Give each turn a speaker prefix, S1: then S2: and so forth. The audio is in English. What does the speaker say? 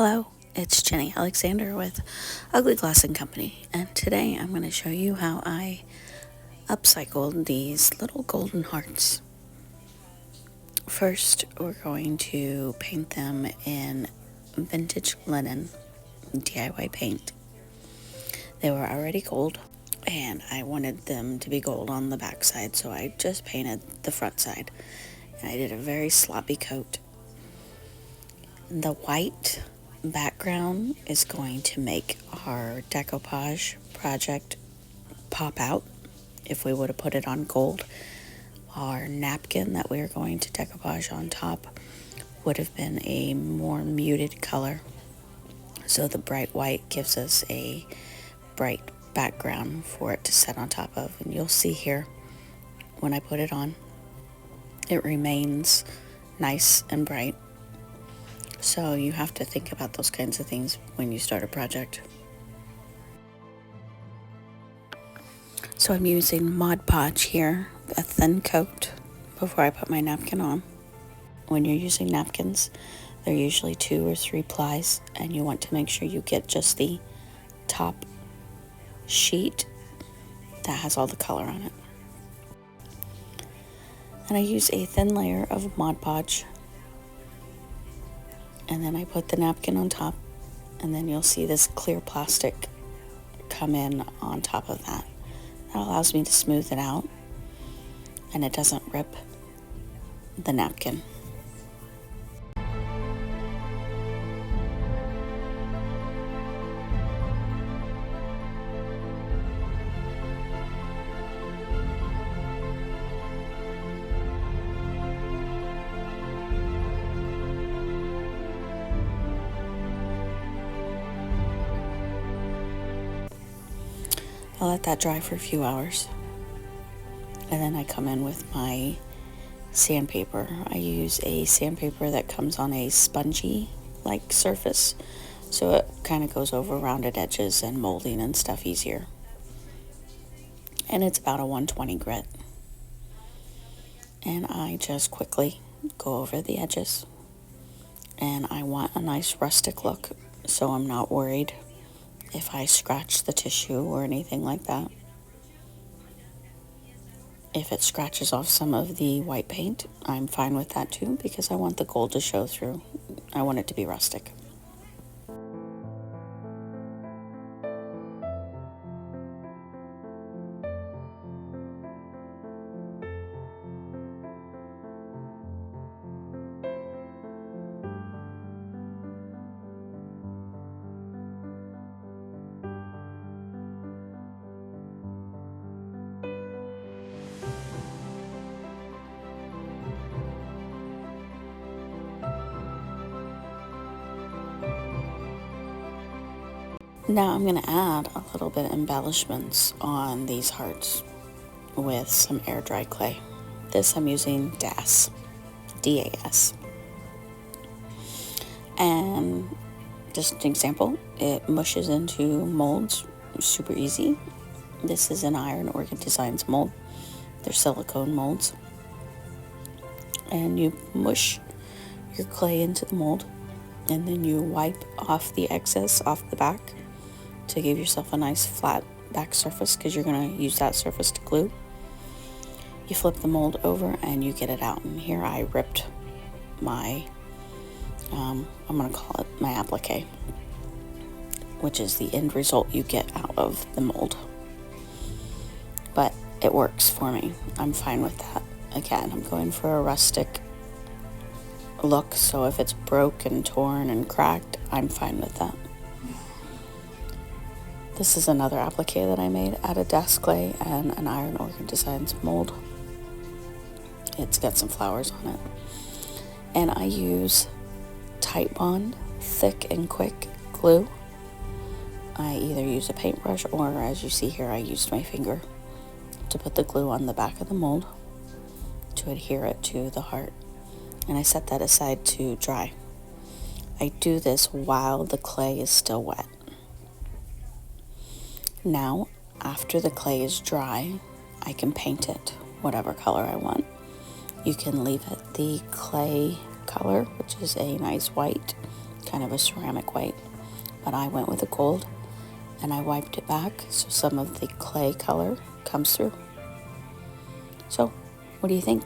S1: Hello, it's Jenny Alexander with Ugly Glass and Company, and today I'm going to show you how I upcycled these little golden hearts. First, we're going to paint them in vintage linen DIY paint. They were already gold, and I wanted them to be gold on the back side, so I just painted the front side, and I did a very sloppy coat. The white background is going to make our decoupage project pop out. If we would have put it on gold, our napkin that we are going to decoupage on top would have been a more muted color. So the bright white gives us a bright background for it to set on top of. And you'll see here when I put it on, it remains nice and bright. So you have to think about those kinds of things when you start a project. So I'm using Mod Podge here, a thin coat, before I put my napkin on. When you're using napkins, they're usually 2 or 3 plies, and you want to make sure you get just the top sheet that has all the color on it. And I use a thin layer of Mod Podge, and then I put the napkin on top, and then you'll see this clear plastic come in on top of that. That allows me to smooth it out, and it doesn't rip the napkin. I let that dry for a few hours, and then I come in with my sandpaper. I use a sandpaper that comes on a spongy like surface, so it kind of goes over rounded edges and molding and stuff easier. And it's about a 120 grit. And I just quickly go over the edges, and I want a nice rustic look, so I'm not worried if I scratch the tissue or anything like that. If it scratches off some of the white paint, I'm fine with that too, because I want the gold to show through. I want it to be rustic. Now I'm going to add a little bit of embellishments on these hearts with some air dry clay. This I'm using DAS, D-A-S. And just an example, it mushes into molds super easy. This is an Iron Orchid Designs mold. They're silicone molds. And you mush your clay into the mold, and then you wipe off the excess off the back to give yourself a nice flat back surface, because you're going to use that surface to glue. You flip the mold over and you get it out. And here I ripped my, I'm going to call it my appliqué, which is the end result you get out of the mold. But it works for me. I'm fine with that. Again, I'm going for a rustic look, so if it's broke and torn and cracked, I'm fine with that. This is another appliqué that I made out of DAS clay and an Iron Orchid Designs mold. It's got some flowers on it. And I use Tight Bond thick and quick glue. I either use a paintbrush, or as you see here, I used my finger to put the glue on the back of the mold to adhere it to the heart. And I set that aside to dry. I do this while the clay is still wet. Now, after the clay is dry, I can paint it whatever color I want. You can leave it the clay color, which is a nice white, kind of a ceramic white, but I went with the gold and I wiped it back so some of the clay color comes through. So, what do you think?